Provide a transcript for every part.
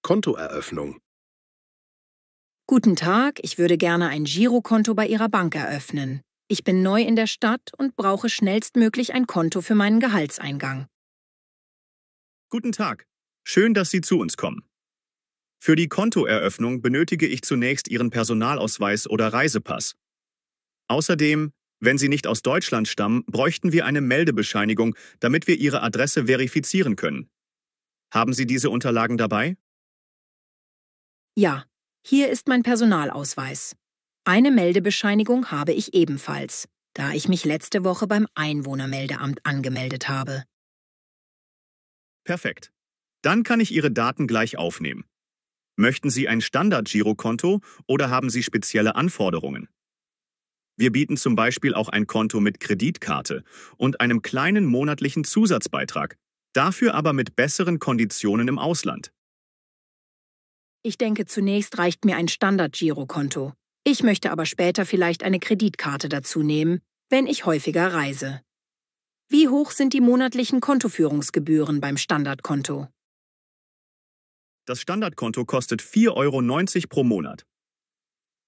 Kontoeröffnung. Guten Tag, ich würde gerne ein Girokonto bei Ihrer Bank eröffnen. Ich bin neu in der Stadt und brauche schnellstmöglich ein Konto für meinen Gehaltseingang. Guten Tag. Schön, dass Sie zu uns kommen. Für die Kontoeröffnung benötige ich zunächst Ihren Personalausweis oder Reisepass. Außerdem, wenn Sie nicht aus Deutschland stammen, bräuchten wir eine Meldebescheinigung, damit wir Ihre Adresse verifizieren können. Haben Sie diese Unterlagen dabei? Ja, hier ist mein Personalausweis. Eine Meldebescheinigung habe ich ebenfalls, da ich mich letzte Woche beim Einwohnermeldeamt angemeldet habe. Perfekt. Dann kann ich Ihre Daten gleich aufnehmen. Möchten Sie ein Standard-Girokonto oder haben Sie spezielle Anforderungen? Wir bieten zum Beispiel auch ein Konto mit Kreditkarte und einem kleinen monatlichen Zusatzbeitrag, dafür aber mit besseren Konditionen im Ausland. Ich denke, zunächst reicht mir ein Standard-Girokonto. Ich möchte aber später vielleicht eine Kreditkarte dazu nehmen, wenn ich häufiger reise. Wie hoch sind die monatlichen Kontoführungsgebühren beim Standardkonto? Das Standardkonto kostet 4,90 € pro Monat.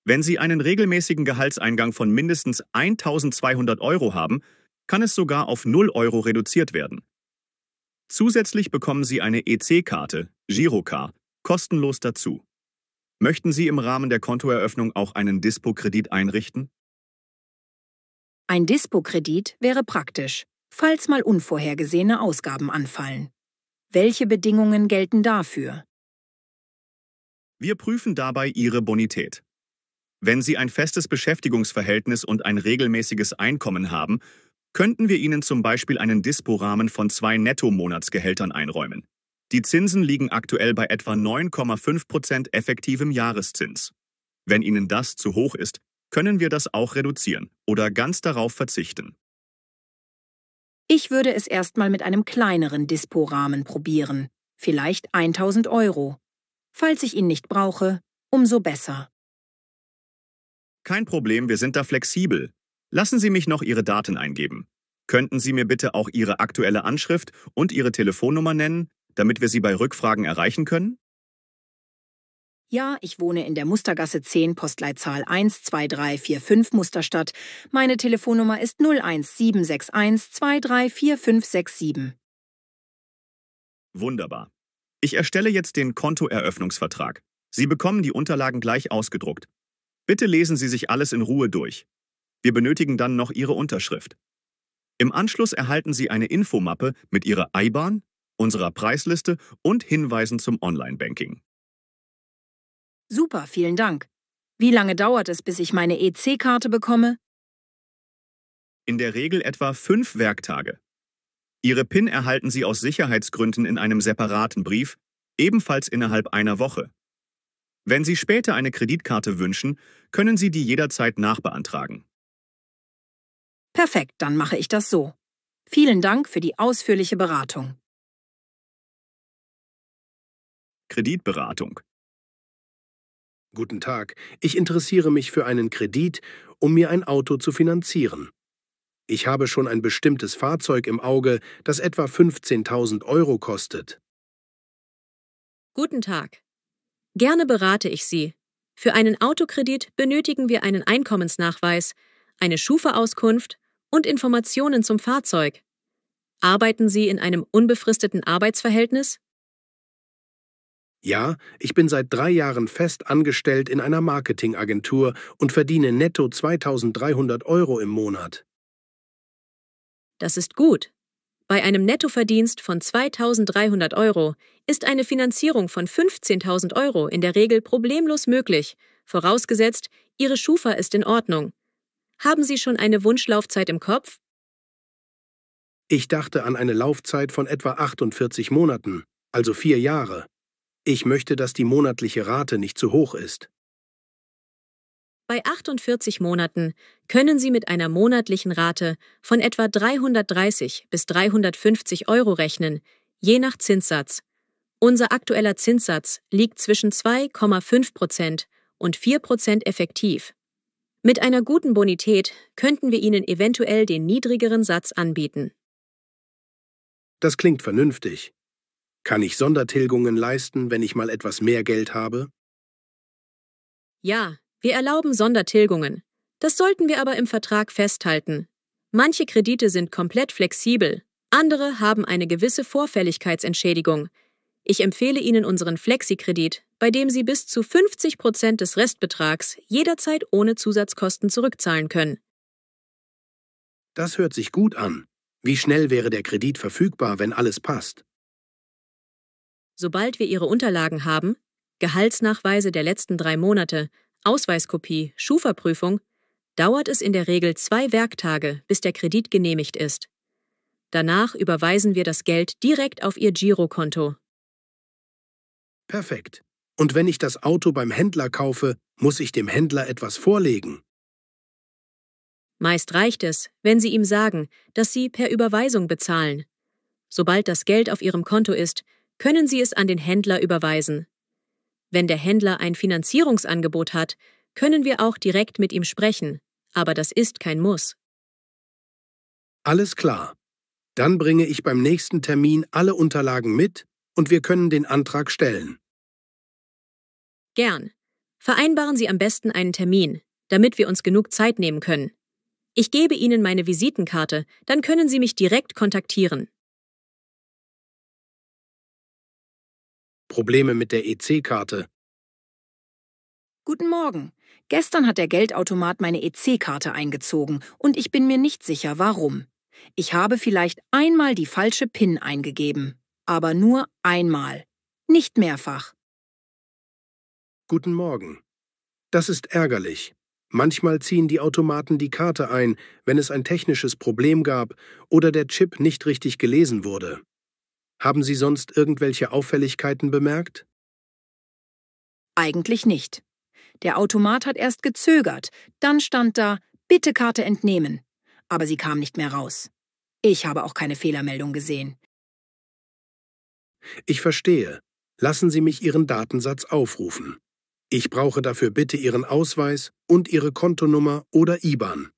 Wenn Sie einen regelmäßigen Gehaltseingang von mindestens 1.200 € haben, kann es sogar auf 0 € reduziert werden. Zusätzlich bekommen Sie eine EC-Karte, Girocard, kostenlos dazu. Möchten Sie im Rahmen der Kontoeröffnung auch einen Dispo-Kredit einrichten? Ein Dispo-Kredit wäre praktisch, falls mal unvorhergesehene Ausgaben anfallen. Welche Bedingungen gelten dafür? Wir prüfen dabei Ihre Bonität. Wenn Sie ein festes Beschäftigungsverhältnis und ein regelmäßiges Einkommen haben, könnten wir Ihnen zum Beispiel einen Dispo-Rahmen von 2 Netto-Monatsgehältern einräumen. Die Zinsen liegen aktuell bei etwa 9,5% effektivem Jahreszins. Wenn Ihnen das zu hoch ist, können wir das auch reduzieren oder ganz darauf verzichten. Ich würde es erstmal mit einem kleineren Dispo-Rahmen probieren, vielleicht 1.000 €. Falls ich ihn nicht brauche, umso besser. Kein Problem, wir sind da flexibel. Lassen Sie mich noch Ihre Daten eingeben. Könnten Sie mir bitte auch Ihre aktuelle Anschrift und Ihre Telefonnummer nennen, damit wir Sie bei Rückfragen erreichen können? Ja, ich wohne in der Mustergasse 10, Postleitzahl 12345 Musterstadt. Meine Telefonnummer ist 01761 234567. Wunderbar. Ich erstelle jetzt den Kontoeröffnungsvertrag. Sie bekommen die Unterlagen gleich ausgedruckt. Bitte lesen Sie sich alles in Ruhe durch. Wir benötigen dann noch Ihre Unterschrift. Im Anschluss erhalten Sie eine Infomappe mit Ihrer IBAN, unserer Preisliste und Hinweisen zum Online-Banking. Super, vielen Dank. Wie lange dauert es, bis ich meine EC-Karte bekomme? In der Regel etwa 5 Werktage. Ihre PIN erhalten Sie aus Sicherheitsgründen in einem separaten Brief, ebenfalls innerhalb einer Woche. Wenn Sie später eine Kreditkarte wünschen, können Sie die jederzeit nachbeantragen. Perfekt, dann mache ich das so. Vielen Dank für die ausführliche Beratung. Kreditberatung. Guten Tag, ich interessiere mich für einen Kredit, um mir ein Auto zu finanzieren. Ich habe schon ein bestimmtes Fahrzeug im Auge, das etwa 15.000 € kostet. Guten Tag. Gerne berate ich Sie. Für einen Autokredit benötigen wir einen Einkommensnachweis, eine Schufa-Auskunft und Informationen zum Fahrzeug. Arbeiten Sie in einem unbefristeten Arbeitsverhältnis? Ja, ich bin seit 3 Jahren fest angestellt in einer Marketingagentur und verdiene netto 2.300 € im Monat. Das ist gut. Bei einem Nettoverdienst von 2.300 € ist eine Finanzierung von 15.000 € in der Regel problemlos möglich, vorausgesetzt, Ihre Schufa ist in Ordnung. Haben Sie schon eine Wunschlaufzeit im Kopf? Ich dachte an eine Laufzeit von etwa 48 Monaten, also 4 Jahre. Ich möchte, dass die monatliche Rate nicht zu hoch ist. Bei 48 Monaten können Sie mit einer monatlichen Rate von etwa 330 bis 350 € rechnen, je nach Zinssatz. Unser aktueller Zinssatz liegt zwischen 2,5% und 4% effektiv. Mit einer guten Bonität könnten wir Ihnen eventuell den niedrigeren Satz anbieten. Das klingt vernünftig. Kann ich Sondertilgungen leisten, wenn ich mal etwas mehr Geld habe? Ja, wir erlauben Sondertilgungen. Das sollten wir aber im Vertrag festhalten. Manche Kredite sind komplett flexibel, andere haben eine gewisse Vorfälligkeitsentschädigung. Ich empfehle Ihnen unseren Flexikredit, bei dem Sie bis zu 50% des Restbetrags jederzeit ohne Zusatzkosten zurückzahlen können. Das hört sich gut an. Wie schnell wäre der Kredit verfügbar, wenn alles passt? Sobald wir Ihre Unterlagen haben, Gehaltsnachweise der letzten 3 Monate, Ausweiskopie, Schufa-Prüfung, dauert es in der Regel 2 Werktage, bis der Kredit genehmigt ist. Danach überweisen wir das Geld direkt auf Ihr Girokonto. Perfekt. Und wenn ich das Auto beim Händler kaufe, muss ich dem Händler etwas vorlegen? Meist reicht es, wenn Sie ihm sagen, dass Sie per Überweisung bezahlen. Sobald das Geld auf Ihrem Konto ist, können Sie es an den Händler überweisen. Wenn der Händler ein Finanzierungsangebot hat, können wir auch direkt mit ihm sprechen, aber das ist kein Muss. Alles klar. Dann bringe ich beim nächsten Termin alle Unterlagen mit und wir können den Antrag stellen. Gern. Vereinbaren Sie am besten einen Termin, damit wir uns genug Zeit nehmen können. Ich gebe Ihnen meine Visitenkarte, dann können Sie mich direkt kontaktieren. Probleme mit der EC-Karte. Guten Morgen. Gestern hat der Geldautomat meine EC-Karte eingezogen und ich bin mir nicht sicher, warum. Ich habe vielleicht einmal die falsche PIN eingegeben, aber nur einmal, nicht mehrfach. Guten Morgen. Das ist ärgerlich. Manchmal ziehen die Automaten die Karte ein, wenn es ein technisches Problem gab oder der Chip nicht richtig gelesen wurde. Haben Sie sonst irgendwelche Auffälligkeiten bemerkt? Eigentlich nicht. Der Automat hat erst gezögert, dann stand da, bitte Karte entnehmen. Aber sie kam nicht mehr raus. Ich habe auch keine Fehlermeldung gesehen. Ich verstehe. Lassen Sie mich Ihren Datensatz aufrufen. Ich brauche dafür bitte Ihren Ausweis und Ihre Kontonummer oder IBAN.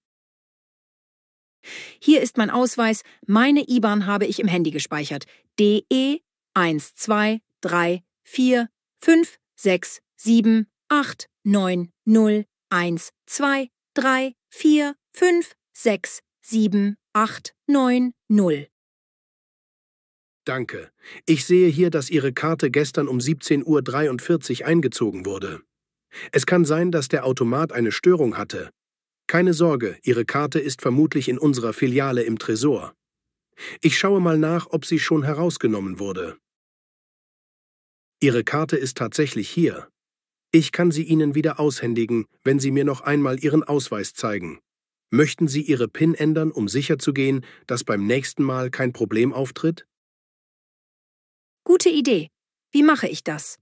Hier ist mein Ausweis, meine IBAN habe ich im Handy gespeichert. DE 1, 2, 3, 4, 5, 6, 7, 8, 9, 0, 1, 2, 3, 4, 5, 6, 7, 8, 9, 0. Danke. Ich sehe hier, dass Ihre Karte gestern um 17:43 Uhr eingezogen wurde. Es kann sein, dass der Automat eine Störung hatte. Keine Sorge, Ihre Karte ist vermutlich in unserer Filiale im Tresor. Ich schaue mal nach, ob sie schon herausgenommen wurde. Ihre Karte ist tatsächlich hier. Ich kann sie Ihnen wieder aushändigen, wenn Sie mir noch einmal Ihren Ausweis zeigen. Möchten Sie Ihre PIN ändern, um sicherzugehen, dass beim nächsten Mal kein Problem auftritt? Gute Idee. Wie mache ich das?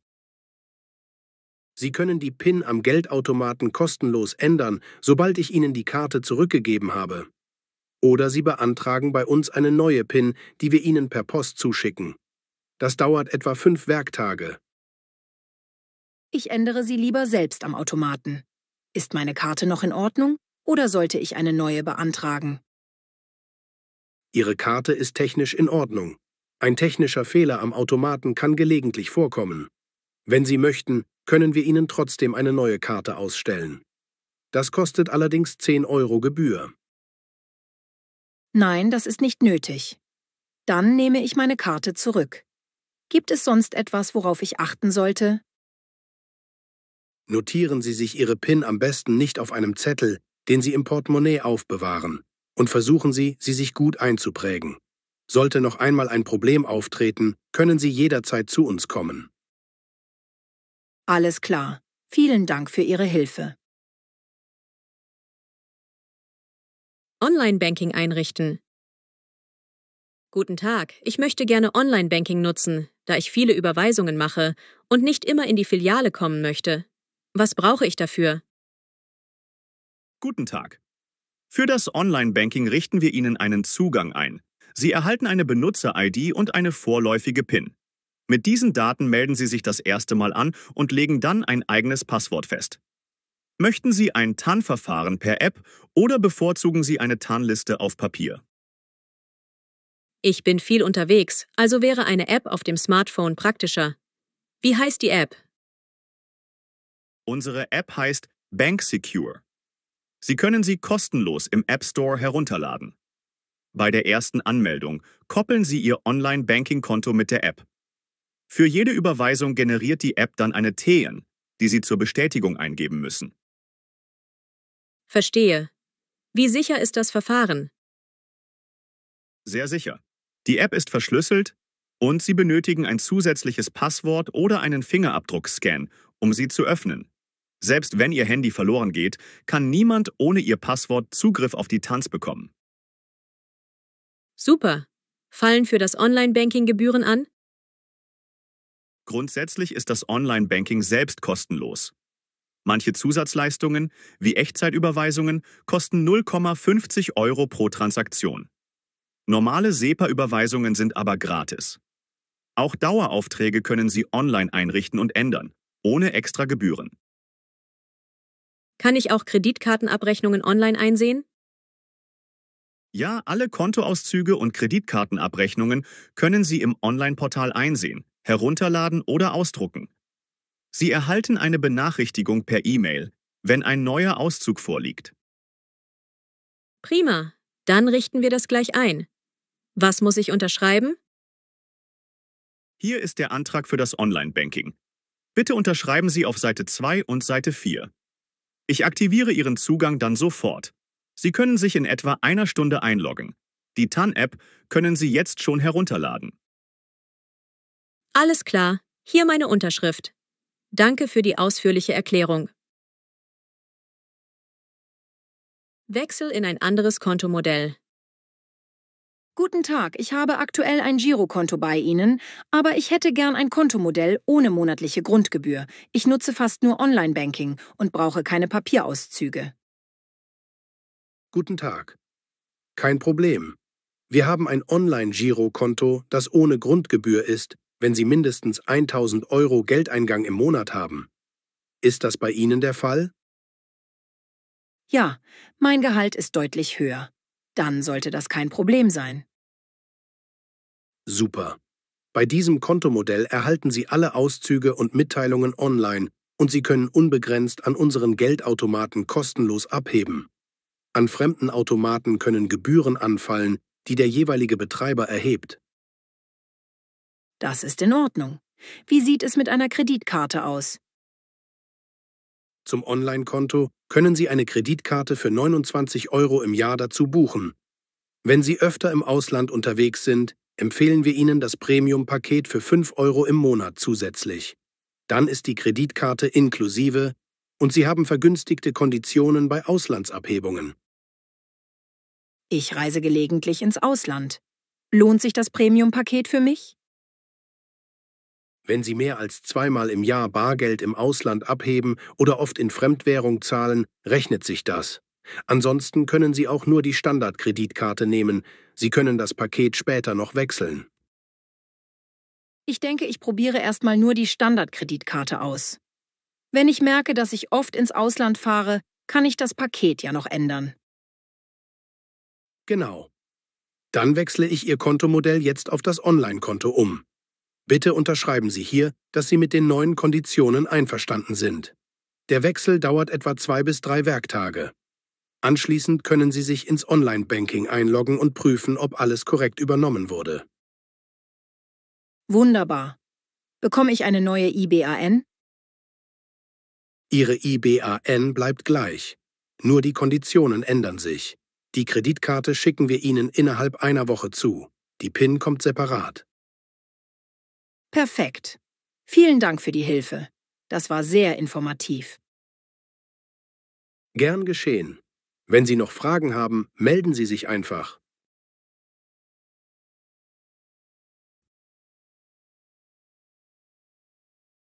Sie können die PIN am Geldautomaten kostenlos ändern, sobald ich Ihnen die Karte zurückgegeben habe. Oder Sie beantragen bei uns eine neue PIN, die wir Ihnen per Post zuschicken. Das dauert etwa 5 Werktage. Ich ändere sie lieber selbst am Automaten. Ist meine Karte noch in Ordnung oder sollte ich eine neue beantragen? Ihre Karte ist technisch in Ordnung. Ein technischer Fehler am Automaten kann gelegentlich vorkommen. Wenn Sie möchten, können wir Ihnen trotzdem eine neue Karte ausstellen. Das kostet allerdings 10 Euro Gebühr. Nein, das ist nicht nötig. Dann nehme ich meine Karte zurück. Gibt es sonst etwas, worauf ich achten sollte? Notieren Sie sich Ihre PIN am besten nicht auf einem Zettel, den Sie im Portemonnaie aufbewahren, und versuchen Sie, sie sich gut einzuprägen. Sollte noch einmal ein Problem auftreten, können Sie jederzeit zu uns kommen. Alles klar. Vielen Dank für Ihre Hilfe. Online-Banking einrichten. Guten Tag, ich möchte gerne Online-Banking nutzen, da ich viele Überweisungen mache und nicht immer in die Filiale kommen möchte. Was brauche ich dafür? Guten Tag. Für das Online-Banking richten wir Ihnen einen Zugang ein. Sie erhalten eine Benutzer-ID und eine vorläufige PIN. Mit diesen Daten melden Sie sich das erste Mal an und legen dann ein eigenes Passwort fest. Möchten Sie ein TAN-Verfahren per App oder bevorzugen Sie eine TAN-Liste auf Papier? Ich bin viel unterwegs, also wäre eine App auf dem Smartphone praktischer. Wie heißt die App? Unsere App heißt Bank Secure. Sie können sie kostenlos im App Store herunterladen. Bei der ersten Anmeldung koppeln Sie Ihr Online-Banking-Konto mit der App. Für jede Überweisung generiert die App dann eine TEN, die Sie zur Bestätigung eingeben müssen. Verstehe. Wie sicher ist das Verfahren? Sehr sicher. Die App ist verschlüsselt und Sie benötigen ein zusätzliches Passwort oder einen Fingerabdruckscan, um sie zu öffnen. Selbst wenn Ihr Handy verloren geht, kann niemand ohne Ihr Passwort Zugriff auf die Tanz bekommen. Super. Fallen für das Online-Banking Gebühren an? Grundsätzlich ist das Online-Banking selbst kostenlos. Manche Zusatzleistungen, wie Echtzeitüberweisungen, kosten 0,50 € pro Transaktion. Normale SEPA-Überweisungen sind aber gratis. Auch Daueraufträge können Sie online einrichten und ändern, ohne extra Gebühren. Kann ich auch Kreditkartenabrechnungen online einsehen? Ja, alle Kontoauszüge und Kreditkartenabrechnungen können Sie im Online-Portal einsehen, herunterladen oder ausdrucken. Sie erhalten eine Benachrichtigung per E-Mail, wenn ein neuer Auszug vorliegt. Prima. Dann richten wir das gleich ein. Was muss ich unterschreiben? Hier ist der Antrag für das Online-Banking. Bitte unterschreiben Sie auf Seite 2 und Seite 4. Ich aktiviere Ihren Zugang dann sofort. Sie können sich in etwa einer Stunde einloggen. Die TAN-App können Sie jetzt schon herunterladen. Alles klar. Hier meine Unterschrift. Danke für die ausführliche Erklärung. Wechsel in ein anderes Kontomodell. Guten Tag, ich habe aktuell ein Girokonto bei Ihnen, aber ich hätte gern ein Kontomodell ohne monatliche Grundgebühr. Ich nutze fast nur Online-Banking und brauche keine Papierauszüge. Guten Tag. Kein Problem. Wir haben ein Online-Girokonto, das ohne Grundgebühr ist, wenn Sie mindestens 1.000 € Geldeingang im Monat haben. Ist das bei Ihnen der Fall? Ja, mein Gehalt ist deutlich höher. Dann sollte das kein Problem sein. Super. Bei diesem Kontomodell erhalten Sie alle Auszüge und Mitteilungen online und Sie können unbegrenzt an unseren Geldautomaten kostenlos abheben. An fremden Automaten können Gebühren anfallen, die der jeweilige Betreiber erhebt. Das ist in Ordnung. Wie sieht es mit einer Kreditkarte aus? Zum Online-Konto können Sie eine Kreditkarte für 29 € im Jahr dazu buchen. Wenn Sie öfter im Ausland unterwegs sind, empfehlen wir Ihnen das Premium-Paket für 5 € im Monat zusätzlich. Dann ist die Kreditkarte inklusive und Sie haben vergünstigte Konditionen bei Auslandsabhebungen. Ich reise gelegentlich ins Ausland. Lohnt sich das Premium-Paket für mich? Wenn Sie mehr als zweimal im Jahr Bargeld im Ausland abheben oder oft in Fremdwährung zahlen, rechnet sich das. Ansonsten können Sie auch nur die Standardkreditkarte nehmen. Sie können das Paket später noch wechseln. Ich denke, ich probiere erstmal nur die Standardkreditkarte aus. Wenn ich merke, dass ich oft ins Ausland fahre, kann ich das Paket ja noch ändern. Genau. Dann wechsle ich Ihr Kontomodell jetzt auf das Online-Konto um. Bitte unterschreiben Sie hier, dass Sie mit den neuen Konditionen einverstanden sind. Der Wechsel dauert etwa 2 bis 3 Werktage. Anschließend können Sie sich ins Online-Banking einloggen und prüfen, ob alles korrekt übernommen wurde. Wunderbar. Bekomme ich eine neue IBAN? Ihre IBAN bleibt gleich. Nur die Konditionen ändern sich. Die Kreditkarte schicken wir Ihnen innerhalb einer Woche zu. Die PIN kommt separat. Perfekt. Vielen Dank für die Hilfe. Das war sehr informativ. Gern geschehen. Wenn Sie noch Fragen haben, melden Sie sich einfach.